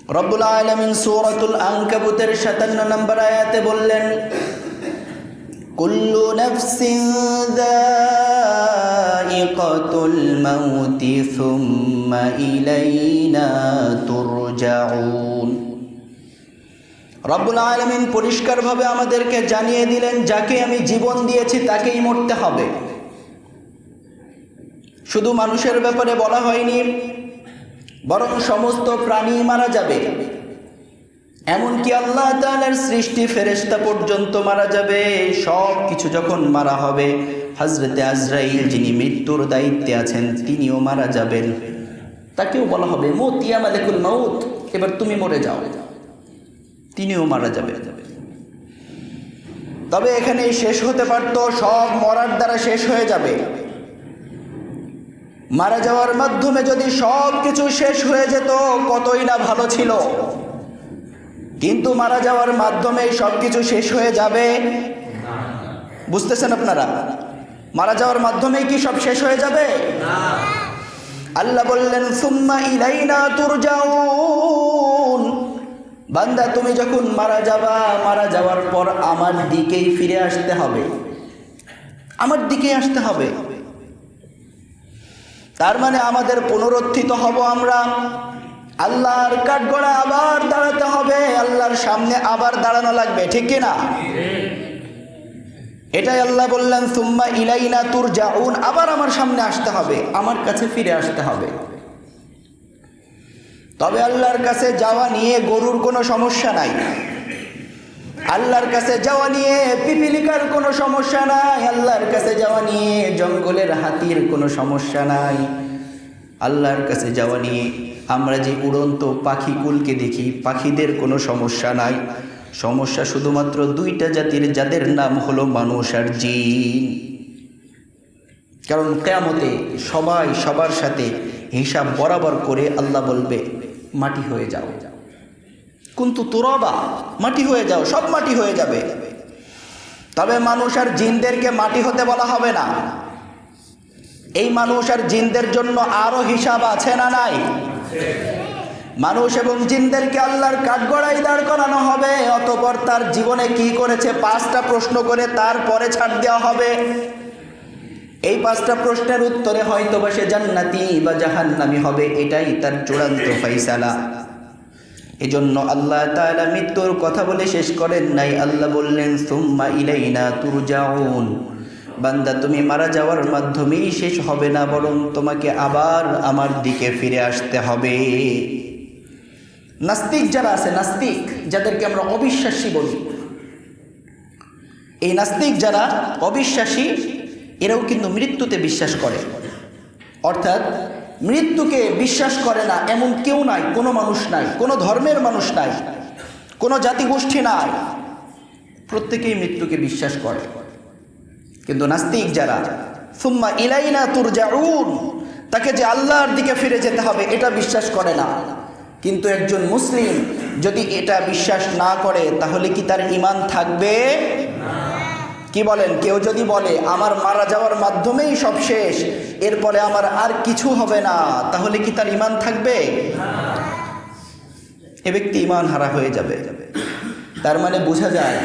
রব্বুল আলামিন সূরাতুল আনকাবুতের 57 নম্বর আয়াতে বললেন, কুল্লু নাফসিন যায়িকাতুল মাউতি সুম্মা ইলাইনা তুরজাউন। রব্বুল আলামিন পরিষ্কারভাবে আমাদেরকে জানিয়ে দিলেন, যাকে আমি জীবন দিয়েছি তাকেই মরতে হবে। শুধু মানুষের ব্যাপারে বলা হয়নি, বরং সমস্ত প্রাণী মারা যাবে। এমনকি আল্লাহ তাআলার সৃষ্টি ফেরেশতা পর্যন্ত মারা যাবে। সব কিছু যখন মারা হবে, হযরতে আজরাইল যিনি মৃত্যুর দায়িত্বে আছেন তিনিও মারা যাবেন। তাকেও বলা হবে, মউত ইয়া মালিকুল মাউত, এবার তুমি মরে যাও। তিনিও মারা যাবে। তবে এখানে শেষ হতে পারত, সব মরার দ্বারা শেষ হয়ে যাবে। মারা যাওয়ার মাধ্যমে যদি সব কিছু শেষ হয়ে যেত কতই না ভালো ছিল। কিন্তু মারা যাওয়ার মাধ্যমে সব কিছু শেষ হয়ে যাবে? বুঝতেছেন আপনারা? মারা যাওয়ার মাধ্যমেই কি সব শেষ হয়ে যাবে? আল্লাহ বললেন, সুম্মা ইলাইনা তুরজাউন। বান্দা, তুমি যখন মারা যাবা, মারা যাওয়ার পর আমার দিকেই ফিরে আসতে হবে, আমার দিকেই আসতে হবে। তার মানে আমাদের পুনরুত্থিত হব আমরা, আল্লাহর কাঠগড়ায় আবার দাঁড়াতে হবে, আল্লাহর সামনে আবার দাঁড়ানো লাগবে, ঠিক কিনা? এটাই আল্লাহ বললেন, সুম্মা ইলাইনা তুরজাউন, আবার আমার সামনে আসতে হবে, আমার কাছে ফিরে আসতে হবে। তবে আল্লাহর কাছে যাওয়া নিয়ে গরুর কোনো সমস্যা নাই, আল্লাহর কাছে যাওয়া নিয়ে পিপিলিকার কোনো সমস্যা নাই, আল্লাহর কাছে যাওয়া নিয়ে জঙ্গলের হাতির কোনো সমস্যা নাই, আল্লাহর কাছে যাওয়া নিয়ে আমরা যে উড়ন্ত পাখিকুলকে দেখি পাখিদের কোনো সমস্যা নাই। সমস্যা শুধুমাত্র দুইটা জাতির, যাদের নাম হলো মানুষ আর জিন। কারণ কিয়ামতে সবাই সবার সাথে হিসাব বরাবর করে আল্লাহ বলবে, মাটি হয়ে যাও, কুনতু তুরাবা, মাটি হয়ে যাও, সব মাটি হয়ে যাবে। তবে মানুষ আর জিনদেরকে মাটি হতে বলা হবে না। এই মানুষ আর জিনদের জন্য আরো হিসাব আছে না নাই? মানুষ এবং জিনদেরকে আল্লাহর কাঠগড়ায় দাঁড় করানো হবে, অতঃপর তার জীবনে কি করেছে 5টা প্রশ্ন করে তারপরে ছাড় দেওয়া হবে। এই 5টা প্রশ্নের উত্তরে হয়তো বা সে জান্নাতি বা জাহান্নামী হবে, এটাই তার চূড়ান্ত ফয়সালা। এজন্য আল্লাহ তাআলা মৃত্যুর কথা বলে শেষ করেন নাই, আল্লাহ বললেন, সুম্মা ইলাইনা তুরজাউন। বান্দা, তুমি মারা যাওয়ার মাধ্যমেই শেষ হবে না, বরং তোমাকে আবার আমার দিকে ফিরে আসতে হবে। নাস্তিক যারা আছে, নাস্তিক যাদেরকে আমরা অবিশ্বাসী বলি, এই নাস্তিক যারা অবিশ্বাসী, এরাও কিন্তু মৃত্যুতে বিশ্বাস করে। অর্থাৎ মৃত্যুকে বিশ্বাস করে না এমন কেউ নাই, কোনো মানুষ নাই, কোনো ধর্মের মানুষ নাই, কোনো জাতিগোষ্ঠী নাই, প্রত্যেকেই মৃত্যুকে বিশ্বাস করে। কিন্তু নাস্তিক যারা, সুম্মা ইলাইনা তুরজাউন, তাকে যে আল্লাহর দিকে ফিরে যেতে হবে এটা বিশ্বাস করে না। কিন্তু একজন মুসলিম যদি এটা বিশ্বাস না করে তাহলে কি তার ঈমান থাকবে? কি বলেন? কেউ যদি বলে আমার মারা যাওয়ার মাধ্যমেই সব শেষ, এরপরে আমার আর কিছু হবে না, তাহলে কি তার ঈমান থাকবে? এ ব্যক্তি ঈমান হারা হয়ে যাবে। তার মানে বোঝা যায়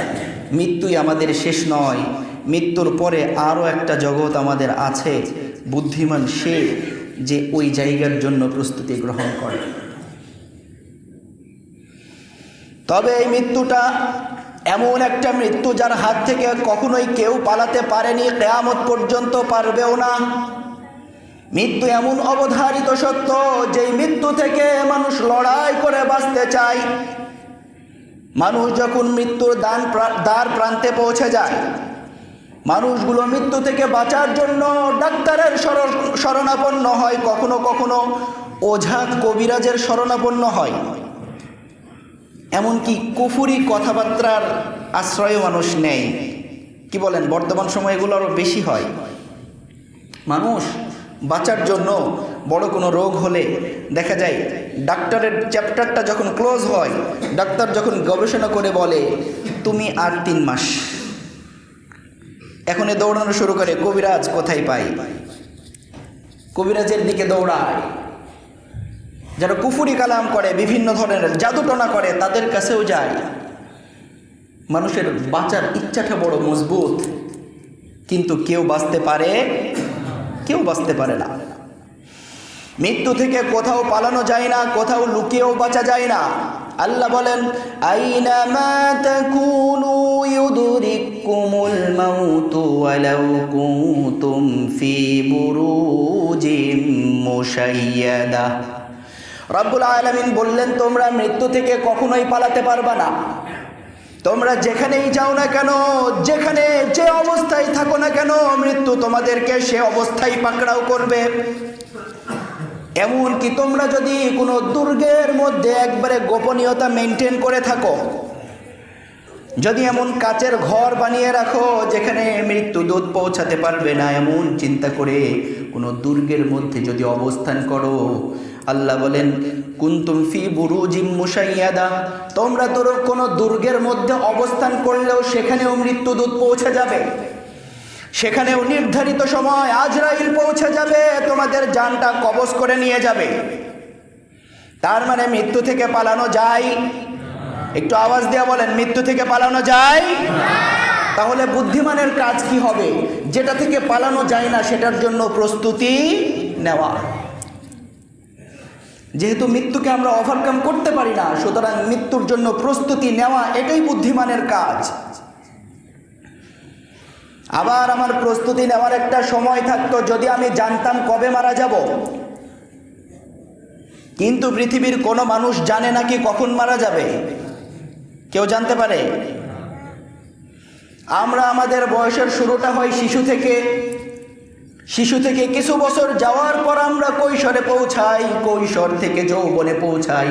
মৃত্যুই আমাদের শেষ নয়, মৃত্যুর পরে আরও একটা জগৎ আমাদের আছে। বুদ্ধিমান সে যে ওই জায়গার জন্য প্রস্তুতি গ্রহণ করে। তবে এই মৃত্যুটা এমন একটা মৃত্যু যার হাত থেকে কখনোই কেউ পালাতে পারেনি, কিয়ামত পর্যন্ত পারবেও না। মৃত্যু এমন অবধারিত সত্য, যেই মৃত্যু থেকে মানুষ লড়াই করে বাঁচতে চায়। মানুষ যখন মৃত্যুর দ্বার প্রান্তে পৌঁছে যায়, মানুষগুলো মৃত্যু থেকে বাঁচার জন্য ডাক্তারের শরণাপন্ন হয়, কখনো কখনো ওঝা কবিরাজের শরণাপন্ন হয়, এমনকি কুফরি কথাবার্তার আশ্রয় মানুষ নেয়। কি বলেন? বর্তমান সময়ে এগুলো আরও বেশি হয়। মানুষ বাঁচার জন্য বড় কোনো রোগ হলে দেখা যায় ডাক্তারের চ্যাপ্টারটা যখন ক্লোজ হয়, ডাক্তার যখন গবেষণা করে বলে তুমি আর 3 মাস, এখন দৌড়ানো শুরু করে কবিরাজ কোথায় পাই, কবিরাজের দিকে দৌড়ায়। যারা কুফুরি কালাম করে, বিভিন্ন ধরনের জাদুটনা করে, তাদের কাছেও যায়। মানুষের বাঁচার ইচ্ছাটা বড় মজবুত, কিন্তু কেউ বাঁচতে পারে, কেউ বাঁচতে পারে না। মৃত্যু থেকে কোথাও পালানো যায় না, কোথাও লুকিয়েও বাঁচা যায় না। আল্লাহ বলেন, আইনামা তাকুনু ইউদরিকুমুল মাউতু ওয়ালাউ কুনতুম ফি বুরুজিম মুশাইয়াদা। রব্বুল আলামিন বললেন, তোমরা মৃত্যু থেকে কখনোই পালাতে পারবা না। তোমরা যেখানেই যাও না কেন, যেখানে যে অবস্থায় থাকো না কেন, মৃত্যু তোমাদেরকে সে অবস্থায় পাকড়াও করবে। এমনকি তোমরা যদি কোনো দুর্গের মধ্যে একবারে গোপনীয়তা মেনটেন করে থাকো, যদি এমন কাচের ঘর বানিয়ে রাখো যেখানে মৃত্যু দূত পৌঁছাতে পারবে না, এমন চিন্তা করে কোনো দুর্গের মধ্যে যদি অবস্থান করো, আল্লাহ বলেন, কুনতুম ফি বুরুজিম মুশাইয়াদা, তোমরা তোর কোনো দুর্গের মধ্যে অবস্থান করলেও সেখানেও মৃত্যু দূত পৌঁছে যাবে। সেখানেও নির্ধারিত সময় আজরাইল পৌঁছে যাবে, তোমাদের জানটা কবজ করে নিয়ে যাবে। তার মানে মৃত্যু থেকে পালানো যায়? একটু আওয়াজ দিয়ে বলেন, মৃত্যু থেকে পালানো যায়? তাহলে বুদ্ধিমানের কাজ কি হবে? যেটা থেকে পালানো যায় না সেটার জন্য প্রস্তুতি নেওয়া। যেহেতু মৃত্যুকে আমরা ওভারকাম করতে পারি না, সুতরাং মৃত্যুর জন্য প্রস্তুতি নেওয়া এটাই বুদ্ধিমানের কাজ। আবার আমার প্রস্তুতি নেওয়ার একটা সময় থাকতো, যদি আমি জানতাম কবে মারা যাব। কিন্তু পৃথিবীর কোনো মানুষ জানে নাকি কখন মারা যাবে? কেউ জানতে পারে? আমরা আমাদের বয়সের শুরুটা হয় শিশু থেকে। শিশু থেকে কিছু বছর যাওয়ার পর আমরা কৈশোরে পৌঁছাই, কৈশোর থেকে যৌবনে পৌঁছাই,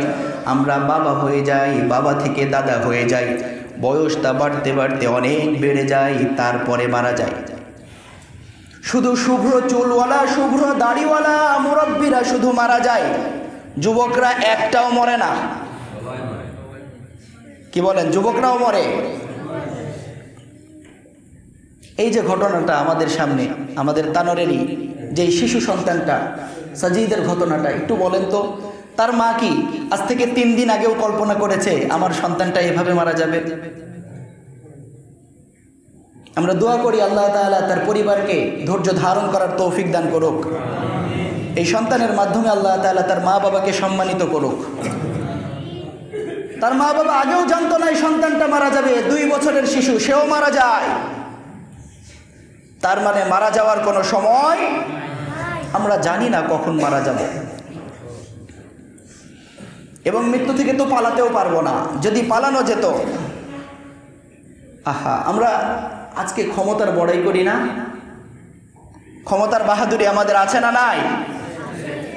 আমরা বাবা হয়ে যাই, বাবা থেকে দাদা হয়ে যাই, বয়সটা বাড়তে বাড়তে অনেক বেড়ে যায়, তারপরে মারা যায়। শুধু শুভ্র চুলওয়ালা, শুভ্র দাড়িওয়ালা মুরব্বীরা শুধু মারা যায়, যুবকরা একটাও মরে না। কি বলেন, যুবকরাও মরে? এই যে ঘটনাটা আমাদের সামনে, আমাদের তানোরেরই যে শিশু সন্তানটা সাজিদের ঘটনাটা, একটু বলেন তো, তার মা কি আজ থেকে 3 দিন আগেও কল্পনা করেছে আমার সন্তানটা এভাবে মারা যাবে? আমরা দোয়া করি আল্লাহ তাআলা তার পরিবারকে ধৈর্য ধারণ করার তৌফিক দান করুক। এই সন্তানের মাধ্যমে আল্লাহ তাআলা তার মা বাবাকে সম্মানিত করুক। তার মা বাবা আগেও জানতো না এই সন্তানটা মারা যাবে, 2 বছরের শিশু, সেও মারা যায়। তার মানে মারা যাওয়ার কোনো সময় আমরা জানি না কখন মারা যাব। এবং মৃত্যু থেকে তো পালাতেও পারবো না। যদি পালানো যেত, আহা, আমরা আজকে ক্ষমতার বড়াই করি না? ক্ষমতার বাহাদুরি আমাদের আছে না নাই?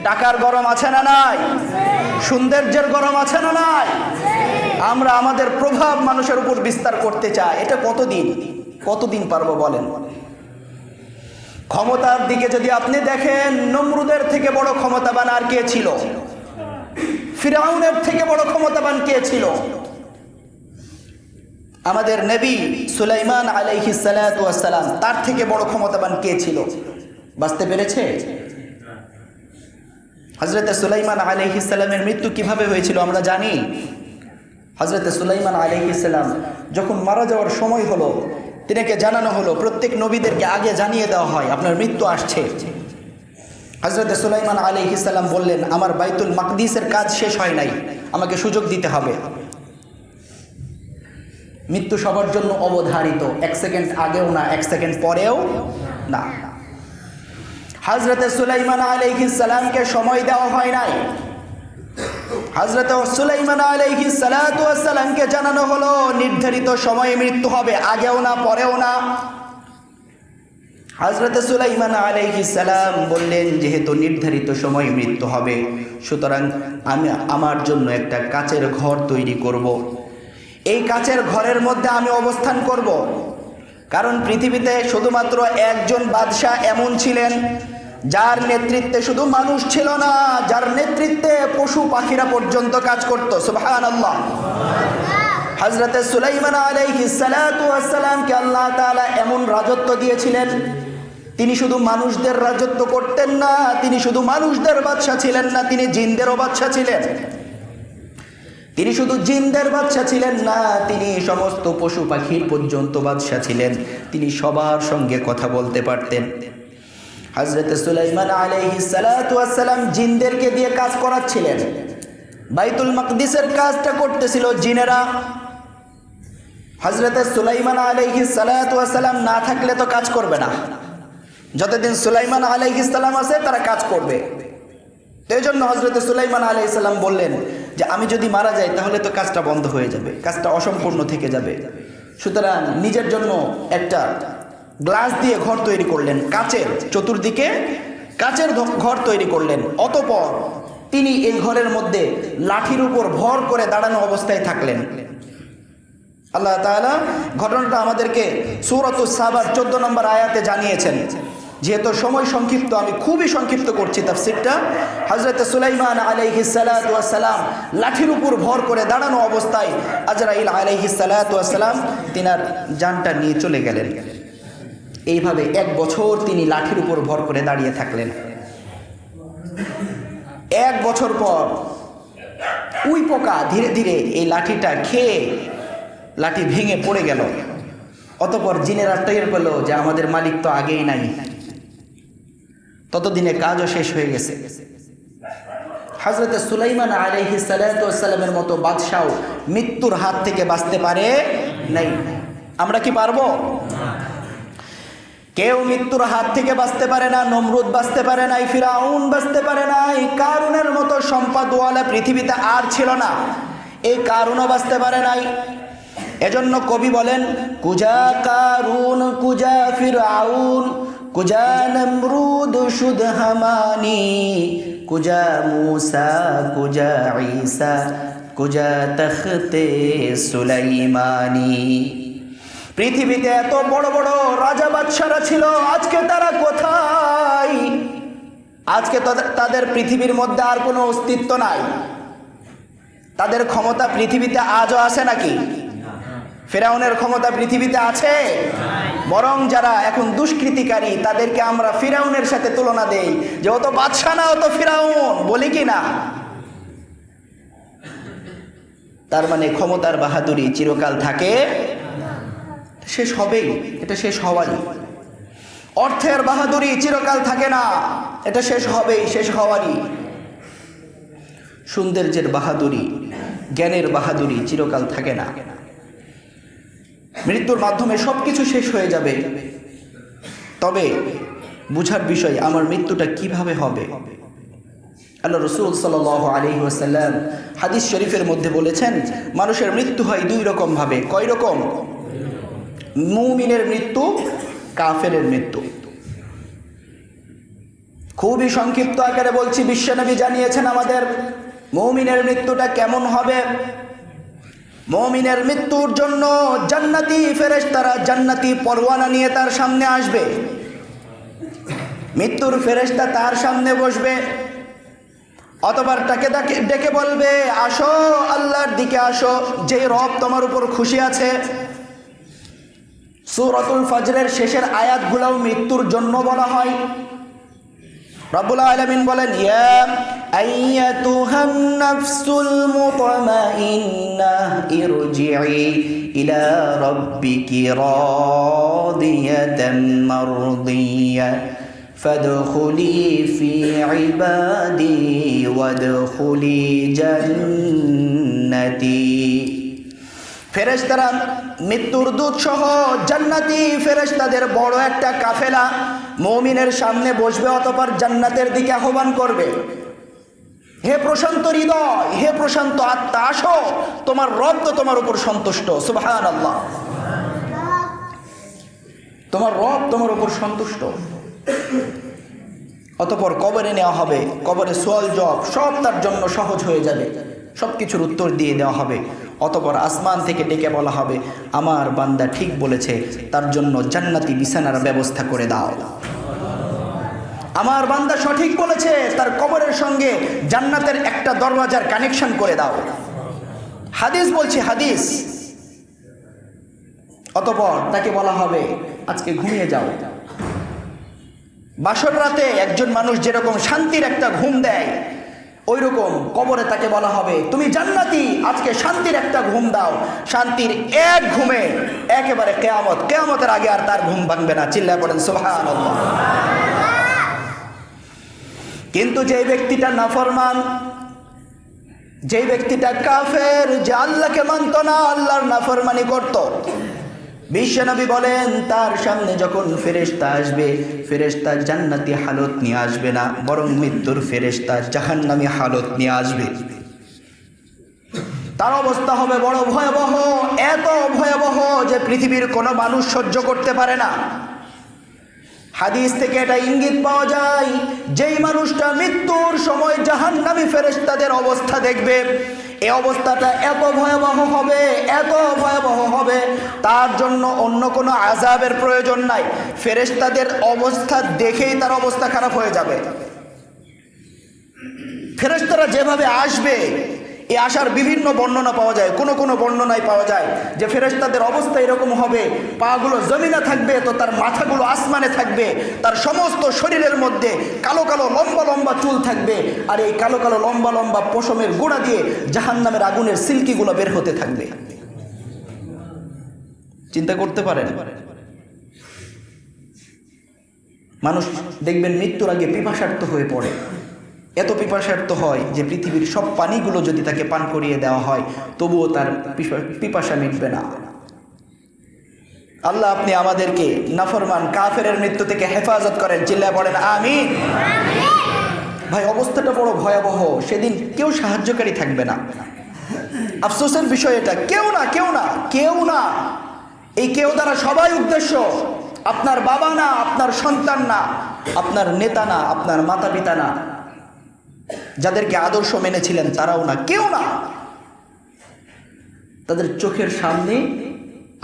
টাকার গরম আছে না নাই? সৌন্দর্যের গরম আছে না নাই? আমরা আমাদের প্রভাব মানুষের উপর বিস্তার করতে চাই। এটা কতদিন পারবো বলেন? ক্ষমতার দিকে যদি আপনি দেখেন, নমরুদের থেকে বড় ক্ষমতাবান আর কে ছিল? ফিরআউনের থেকে বড় ক্ষমতাবান কে ছিল? আমাদের নবী সুলাইমান আলাইহিস সালাতু ওয়াস সালাম, তার থেকে বড় ক্ষমতাবান কে ছিল? বাঁচতে পেরেছে? হযরত সুলাইমান আলাইহিস সালামের মৃত্যু কিভাবে হয়েছিল আমরা জানি। হযরত সুলাইমান আলাইহিস সালাম যখন মারা যাওয়ার সময় হলো, তিনাকে জানানো হলো, প্রত্যেক নবীদেরকে আগে জানিয়ে দেওয়া হয় আপনার মৃত্যু আসছে। হযরত সুলাইমান আলাইহিস সালাম বললেন, আমার বাইতুল মাকদিসের কাজ শেষ হয় নাই, আমাকে সুযোগ দিতে হবে। মৃত্যু সবার জন্য অবধারিত, 1 সেকেন্ড আগেও না, 1 সেকেন্ড পরেও না। হযরত সুলাইমান আলাইহিস সালামকে সময় দেওয়া হয় নাই। হযরত সুলাইমান আলাইহিস সালাতু ওয়াস সালামকে জানানো হলো নির্ধারিত সময়ে মৃত্যু হবে, আগেও না পরেও না। হযরত সুলাইমান আলাইহিস সালাম বললেন, যেহেতু নির্ধারিত সময়ে মৃত্যু হবে, সুতরাং আমি আমার জন্য একটা কাচের ঘর তৈরি করব। এই কাচের ঘরের মধ্যে আমি অবস্থান করব। কারণ পৃথিবীতে শুধুমাত্র একজন বাদশাহ এমন ছিলেন যার নেতৃত্বে শুধু মানুষ ছিল না, যার নেতৃত্বে পশু পাখিরা পর্যন্ত কাজ করত। সুবহানাল্লাহ। হযরত সুলাইমান আলাইহিস সালাতু ওয়াস সালামকে আল্লাহ তাআলা এমন রাজত্ব দিয়েছিলেন তিনি শুধু মানুষদের রাজত্ব করতেন না, তিনি শুধু মানুষদের বাদশা ছিলেন না, তিনি জিনদেরও বাদশা ছিলেন। তিনি শুধু জিনদের বাদশা ছিলেন না, তিনি সমস্ত পশু পাখির পর্যন্ত বাদশা ছিলেন। তিনি সবার সঙ্গে কথা বলতে পারতেন। হযরত সুলাইমান আলাইহিস সালাতু ওয়াস সালাম জিনদেরকে দিয়ে কাজ করাচ্ছিলেন। বাইতুল মাকদিসের কাজটা করতেছিল জিনেরা। হযরত সুলাইমান আলাইহিস সালাতু ওয়াস সালাম না থাকলে তো কাজ করবে না। যতদিন সুলাইমান আলাইহিস সালাম আছে তারা কাজ করবে। এই জন্য হযরত সুলাইমান আলাইহিস সালাম বললেন যে আমি যদি মারা যাই তাহলে তো কাজটা বন্ধ হয়ে যাবে, কাজটা অসম্পূর্ণ থেকে যাবে। সুতরাং নিজের জন্য একটা গ্লাস দিয়ে ঘর তৈরি করলেন, কাচের, চতুর্দিকে কাচের ঘর তৈরি করলেন। অতঃপর তিনি এই ঘরের মধ্যে লাঠির উপর ভর করে দাঁড়ানো অবস্থায় থাকলেন। আল্লাহ তাআলা ঘটনাটা আমাদেরকে সূরাতুস সাবার 14 নম্বর আয়াতে জানিয়েছেন। যেহেতু সময় সংক্ষিপ্ত, আমি খুবই সংক্ষিপ্ত করছি তাফসীরটা। হযরত সুলাইমান আলাইহিস সালাতু ওয়াস সালাম লাঠির উপর ভর করে দাঁড়ানো অবস্থায় আজরাইল আলাইহিস সালাতু ওয়াস সালাম তিনার জানটা নিয়ে চলে গেলেন। এইভাবে 1 বছর তিনি লাঠির উপর ভর করে দাঁড়িয়ে থাকলেন। 1 বছর পর উই পোকা ধীরে ধীরে এই লাঠিটা খেয়ে লাঠি ভেঙে পড়ে গেল। অতঃপর জিনেরা টের পেল যে আমাদের মালিক তো আগেই নাই। ততদিনে কাজও শেষ হয়ে গেছে। হযরত সুলাইমান আলাইহিস সালাতু ওয়াস সালামের মতো বাদশাও মৃত্যুর হাত থেকে বাঁচতে পারে নাই। আমরা কি পারবো? কেউ মৃত্যুর হাত থেকে বাঁচতে পারে না। নমরুদ বাঁচতে পারে নাই, ফিরাউন বাঁচতে পারে নাই, কারুনের মতো সম্পদওয়ালা পৃথিবীতে আর ছিল না। এই কারুনও বাঁচতে পারে নাই। এজন্য কবি বলেন, কুজা কারুন কুজা ফিরাউন কুজা নমরুদ শুদ হামানি কুজা মূসা কুজা ঈসা কুজা তখতে সুলাইমানি। পৃথিবীতে এত বড় বড় রাজা বাদশারা ছিল, আজকে তারা কোথায়? আজকে তাদের পৃথিবীর মধ্যে আর কোনো অস্তিত্ব নাই। তাদের ক্ষমতা পৃথিবীতে আজও আছে নাকি? ফিরাউনের ক্ষমতা পৃথিবীতে আছে? বরং যারা এখন দুষ্কৃতিকারী তাদেরকে আমরা ফিরাউনের সাথে তুলনা দেই, যে ও তো বাদশা না, ও তো ফিরাউন, বলি কি না? তার মানে ক্ষমতার বাহাদুরি চিরকাল থাকে, শেষ হবেই, এটা শেষ হওয়ারই। অর্থের বাহাদুরি চিরকাল থাকে না, এটা শেষ হবেই, শেষ হওয়ারই। সৌন্দর্যের বাহাদুরি, জ্ঞানের বাহাদুরি চিরকাল থাকে না। মৃত্যুর মাধ্যমে সবকিছু শেষ হয়ে যাবে। তবে বুঝার বিষয়, আমার মৃত্যুটা কিভাবে হবে। আল্লাহ রাসূল সাল্লাল্লাহু আলাইহি ওয়াসাল্লাম হাদিস শরীফের মধ্যে বলেছেন, মানুষের মৃত্যু হয় 2 রকম ভাবে। কয় রকম? মুমিনের মৃত্যু, কাফেরের মৃত্যু। খুবই সংক্ষিপ্ত আকারে বলছি, বিশ্বনবী জানিয়েছেন আমাদের মুমিনের মৃত্যুটা কেমন হবে। মুমিনের মৃত্যুর জন্য জান্নাতি ফেরেশতারা জান্নাতি পরওয়ানা নিয়ে তার সামনে আসবে। মৃত্যুর ফেরেশতা তার সামনে বসবে, অতঃপর তাকে ডেকে বলবে, আসো, আল্লাহর দিকে আসো, যে রব তোমার উপর খুশি আছে। সূরাতুল ফজরের শেষের আয়াতগুলোও মৃত্যুর জন্য বলা হয়। রব্বুল আলামিন বলেন, ইয়া আইয়াতুহান নাফসুল মুতমাইন্নাহ ইরজিই ইলা রাব্বিকি রাদিয়াতাম মারদিয়া ফাদখুলি ফি ইবাদি ওয়াদখুলি জান্নাতি। ফেরেশতারা মৃত্যুর দূত সহ জান্নাতি ফেরেশতাদের বড় একটা কাফেলা মুমিনের সামনে বসবে, অতঃপর জান্নাতের দিকে আহ্বান করবে। হে প্রশান্ত হৃদয়, হে প্রশান্ত আত্মা, আসো, তোমার রব তো তোমার উপর সন্তুষ্ট। সুবহানাল্লাহ, তোমার রব তোমার উপর সন্তুষ্ট। অতঃপর কবরে নেওয়া হবে, কবরে সওয়াল জবাব সব তার জন্য সহজ হয়ে যাবে, সবকিছুর উত্তর দিয়ে দেওয়া হবে। অতঃপর আসমান থেকে ডেকে বলা হবে, আমার বান্দা ঠিক বলেছে, তার জন্য জান্নাতি বিছানার ব্যবস্থা করে দাও। আমার বান্দা সঠিক বলেছে, তার কবরের সঙ্গে জান্নাতের একটা দরওয়াজার কানেকশন করে দাও। হাদিস বলছি, হাদিস। অতঃপর তাকে বলা হবে, আজকে ঘুমিয়ে যাও। বাসর রাতে একজন মানুষ যেরকম শান্তির একটা ঘুম দেয়, ওই রকম কবরে তাকে বলা হবে তুমি জান্নাতি, আজকে শান্তির একটা ঘুম দাও। শান্তির এক ঘুমে একেবারে কেয়ামতের আগে আর তার ঘুম ভাঙবে না। চিল্লায় পড়েন সুবহানাল্লাহ। কিন্তু যে ব্যক্তিটা নাফরমান, যে ব্যক্তিটা কাফের, যে আল্লাহকে মানত না, আল্লাহর নাফরমানি করত, বিশ্বনবী বলেন তার সামনে যখন ফেরেশতা আসবে, ফেরেশতা জান্নাতি হালত নিয়ে আসবে না, বরং মৃত্যুর ফেরেশতা জাহান্নামী হালত নিয়ে আসবে। তার অবস্থা হবে বড় ভয়াবহ, এত ভয়াবহ যে পৃথিবীর কোনো মানুষ সহ্য করতে পারে না। হাদিস থেকে এটা ইঙ্গিত পাওয়া যায়, যেই মানুষটা মৃত্যুর সময় জাহান্নামী ফেরেশতাদের অবস্থা দেখবে, এই অবস্থাটা এত ভয়াবহ হবে, এত ভয়াবহ হবে, তার জন্য অন্য কোনো আযাবের প্রয়োজন নাই। ফেরেশতাদের অবস্থা দেখেই তার অবস্থা খারাপ হয়ে যাবে। ফেরেশতারা যেভাবে আসবে, এই আসার বিভিন্ন বর্ণনা পাওয়া যায়। কোনো কোনো বর্ণনায় পাওয়া যায় যে ফেরেশতাদের অবস্থা এরকম হবে, পাগুলো জমিনে থাকবে তো তার মাথাগুলো আসমানে থাকবে, তার সমস্ত শরীরের মধ্যে কালো কালো লম্বা লম্বা চুল থাকবে, আর এই কালো কালো লম্বা লম্বা পশমের গোড়া দিয়ে জাহান্নামের আগুনের সিল্কিগুলো বের হতে থাকবে। চিন্তা করতে পারেন? মানুষ দেখবেন মৃত্যুর আগে পিপাসার্ত হয়ে পড়ে, এত পিপাসার্ত হয় যে পৃথিবীর সব পানিগুলো যদি তাকে পান করিয়ে দেওয়া হয় তবুও তার পিপাসা মিটবে না। আল্লাহ আপনি আমাদেরকে নাফরমান কাফেরের মৃত্যু থেকে হেফাজত করেন। চিল্লায় পড়েন আমিন। ভাই অবস্থাটা বড় ভয়াবহ, সেদিন কেউ সাহায্যকারী থাকবে না। আফসোসের বিষয় এটা, কেউ না কেউ না কেউ না। এই কেউ দ্বারা সবাই উদ্দেশ্য, আপনার বাবা না, আপনার সন্তান না, আপনার নেতা না, আপনার মাতা পিতা না, যাদেরকে আদর্শ মেনেছিলেন তারাও না, কেউ না। তাদের চোখের সামনে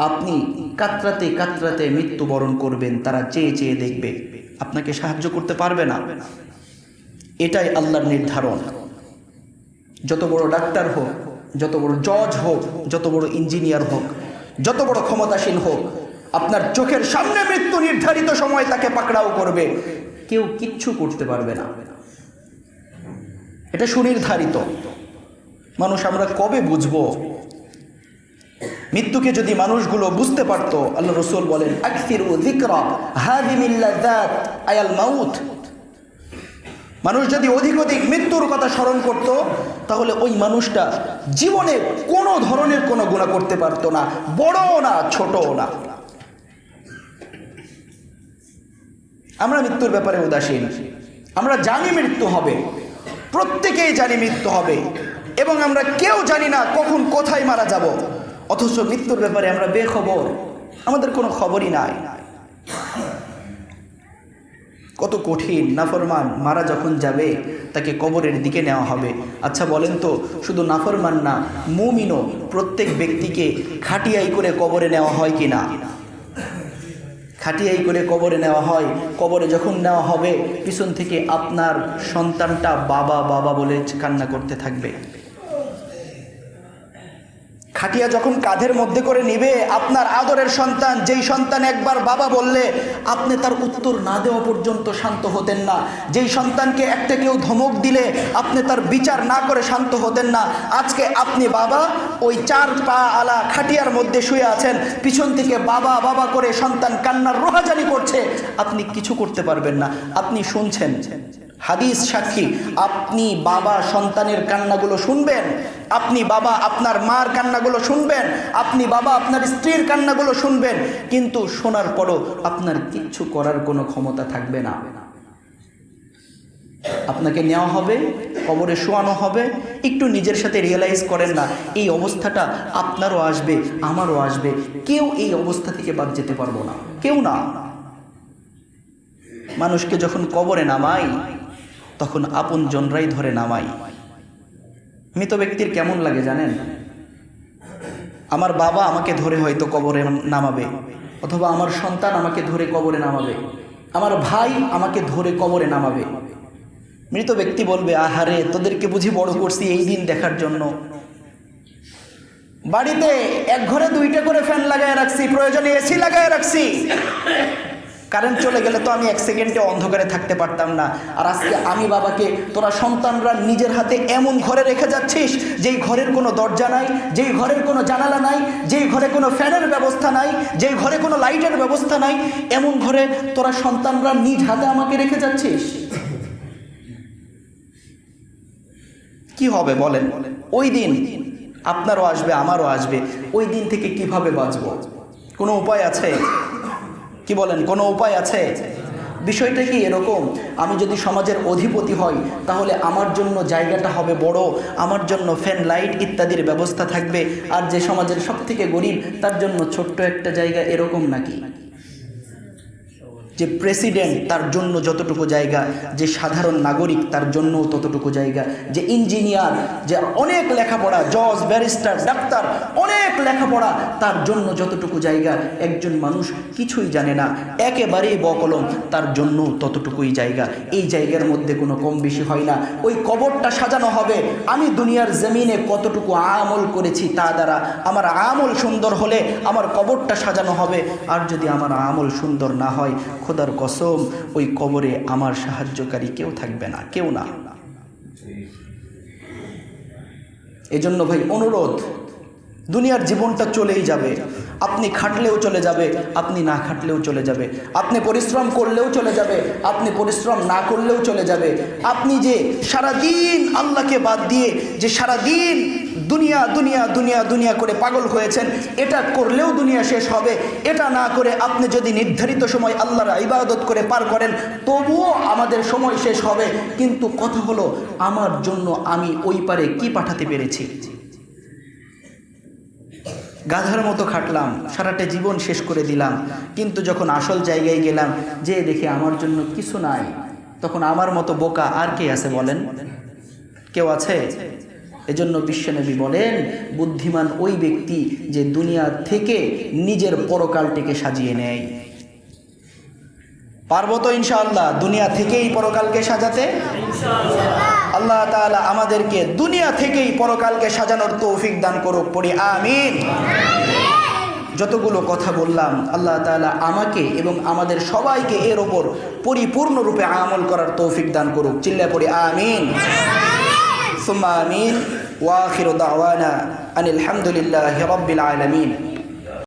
আপনি কাতরাতে কাতরাতে মৃত্যুবরণ করবেন, তারা চেয়ে চেয়ে দেখবে, আপনাকে সাহায্য করতে পারবে না। এটাই আল্লাহর নির্ধারণ। যত বড় ডাক্তার হোক, যত বড় জজ হোক, যত বড় ইঞ্জিনিয়ার হোক, যত বড় ক্ষমতাসীন হোক, আপনার চোখের সামনে মৃত্যু নির্ধারিত সময় তাকে পাকড়াও করবে, কেউ কিচ্ছু করতে পারবে না। এটা সুনির্ধারিত। মানুষ আমরা কবে বুঝবো? মৃত্যুকে যদি মানুষগুলো বুঝতে পারতো, আল্লাহ রাসূল বলেন আকসিরু যিকরা হাযিমিল লাযাত আয়াল মাউত। মানুষ যদি অধিক অধিক মৃত্যুর কথা স্মরণ করত, তাহলে ওই মানুষটা জীবনে কোনো ধরনের কোনো গুনাহ করতে পারতো না, বড়ও না ছোটও না। আমরা মৃত্যুর ব্যাপারে উদাসীন। আমরা জানি মৃত্যু হবে, প্রত্যেকেই জানি মৃত্যু হবে, এবং আমরা কেউ জানি না কখন কোথায় মারা যাব। অথচ মৃত্যুর ব্যাপারে আমরা বেখবর, আমাদের কোনো খবরই নাই। কত কঠিন। নাফরমান মারা যখন যাবে তাকে কবরের দিকে নেওয়া হবে। আচ্ছা বলেন তো, শুধু নাফরমান না, মুমিনও প্রত্যেক ব্যক্তিকে খাটিয়াই করে কবরে নেওয়া হয় কি না? খাটিয়াই করে কবরে নেওয়া হয়। কবরে যখন নেওয়া হবে, পিছন থেকে আপনার সন্তানটা বাবা বাবা বলে কান্না করতে থাকবে। খাটিয়া যখন কাঁধের মধ্যে করে নিবে, আপনার আদরের সন্তান, যেই সন্তান একবার বাবা বললে আপনি তার উত্তর না দেওয়া পর্যন্ত শান্ত হতেন না, যেই সন্তানকে একটা কেউ ধমক দিলে আপনি তার বিচার না করে শান্ত হতেন না, আজকে আপনি বাবা, ওই 4 পা আলা খাটিয়ার মধ্যে শুয়ে আছেন, পিছন থেকে বাবা বাবা করে সন্তান কান্নার রোহাজানি করছে, আপনি কিছু করতে পারবেন না। আপনি শুনছেন, হাদিস সাক্ষী, আপনি বাবা সন্তানের কান্নাগুলো শুনবেন, আপনি বাবা আপনার মার কান্নাগুলো শুনবেন, আপনি বাবা আপনার স্ত্রীর কান্নাগুলো শুনবেন, কিন্তু শোনার পরও আপনার কিচ্ছু করার কোনো ক্ষমতা থাকবে না। আপনাকে নেওয়া হবে, কবরে শোয়ানো হবে। একটু নিজের সাথে রিয়েলাইজ করেন না, এই অবস্থাটা আপনারও আসবে, আমারও আসবে। কেউ এই অবস্থা থেকে বাদ যেতে পারবো না, কেউ না। মানুষকে যখন কবরে নামাই, তখন আপন জনরাই ধরে নামাই। মৃত ব্যক্তির কেমন লাগে জানেন? আমার বাবা আমাকে ধরে হয়তো কবরে নামাবে, অথবা আমার সন্তান আমাকে ধরে কবরে নামাবে, আমার ভাই আমাকে ধরে কবরে নামাবে। মৃত ব্যক্তি বলবে, আহারে, তোদেরকে বুঝি বড় করছি এই দিন দেখার জন্য। বাড়িতে এক ঘরে 2টা করে ফ্যান লাগায় রাখছি, প্রয়োজনে এসি লাগায় রাখছি, কারেন্ট চলে গেলে তো আমি 1 সেকেন্ডে অন্ধকারে থাকতে পারতাম না। আর আজকে আমি বাবাকে তোরা সন্তানরা নিজের হাতে এমন ঘরে রেখে যাচ্ছিস যেই ঘরের কোনো দরজা নাই, যেই ঘরের কোনো জানালা নাই, যেই ঘরে কোনো ফ্যানের ব্যবস্থা নাই, যেই ঘরে কোনো লাইটের ব্যবস্থা নাই, এমন ঘরে তোরা সন্তানরা নিজ হাতে আমাকে রেখে যাচ্ছিস। কি হবে বলেন? ওই দিন আপনারও আসবে, আমারও আসবে। ওই দিন থেকে কিভাবে বাঁচব? কোনো উপায় আছে? কি বলেন, কোনো উপায় আছে? বিষয়টা কি এরকম, আমি যদি সমাজের অধিপতি হই তাহলে আমার জন্য জায়গাটা হবে বড়, আমার জন্য ফ্যান লাইট ইত্যাদির ব্যবস্থা থাকবে, আর যে সমাজের সবথেকে গরিব তার জন্য ছোট্ট একটা জায়গা, এরকম নাকি? যে প্রেসিডেন্ট তার জন্য যতটুকু জায়গা, যে সাধারণ নাগরিক তার জন্য ততটুকু জায়গা, যে ইঞ্জিনিয়ার, যে অনেক লেখাপড়া, জজ, ব্যারিস্টার, ডাক্তার, অনেক লেখাপড়া, তার জন্য যতটুকু জায়গা, একজন মানুষ কিছুই জানে না, একেবারেই বকলম, তার জন্য ততটুকুই জায়গা। এই জায়গার মধ্যে কোনো কম বেশি হয় না। ওই কবরটা সাজানো হবে আমি দুনিয়ার জমিনে কতটুকু আমল করেছি তা দ্বারা। আমার আমল সুন্দর হলে আমার কবরটা সাজানো হবে, আর যদি আমার আমল সুন্দর না হয়, খোদার কসম ওই কবরে আমার সাহায্যকারী কেউ থাকবে না, কেউ না। এজন্য ভাই অনুরোধ, দুনিয়ার জীবনটা চলেই যাবে, আপনি খাটলেও চলে যাবে, আপনি না খাটলেও চলে যাবে, আপনি পরিশ্রম করলেও চলে যাবে, আপনি পরিশ্রম না করলেও চলে যাবে। আপনি যে সারাদিন আল্লাহকে বাদ দিয়ে যে সারাদিন দুনিয়া দুনিয়া দুনিয়া দুনিয়া করে পাগল হয়েছেন, এটা করলেও দুনিয়া শেষ হবে। এটা না করে আপনি যদি নির্ধারিত সময় আল্লাহর ইবাদত করে পার করেন, তবুও আমাদের সময় শেষ হবে। কিন্তু কথা হলো, আমার জন্য আমি ওই পারে কি পাঠাতে পেরেছি? গাধার মতো খাটলাম, সারাটা জীবন শেষ করে দিলাম, কিন্তু যখন আসল জায়গায় গেলাম, যে দেখি আমার জন্য কিছু নাই, তখন আমার মতো বোকা আর কে আছে বলেন? কেউ আছে? এজন্য বিশ্বনবী বলেন, বুদ্ধিমান ওই ব্যক্তি যে দুনিয়া থেকে নিজের পরকালটিকে সাজিয়ে নেয়। পারবো তো ইনশাআল্লাহ দুনিয়া থেকেই পরকালকে সাজাতে? আল্লাহ তাআলা আমাদেরকে দুনিয়া থেকেই পরকালকে সাজানোর তৌফিক দান করুক, পড়ি আমিন। যতগুলো কথা বললাম, আল্লাহ তাআলা আমাকে এবং আমাদের সবাইকে এর ওপর পরিপূর্ণরূপে আমল করার তৌফিক দান করুক, চিল্লায় পড়ি আমিন। সুম্মা আমিন। ওয়া আখিরু দাওয়ানা আনিল হামদুলিল্লাহি রাব্বিল আলামিন।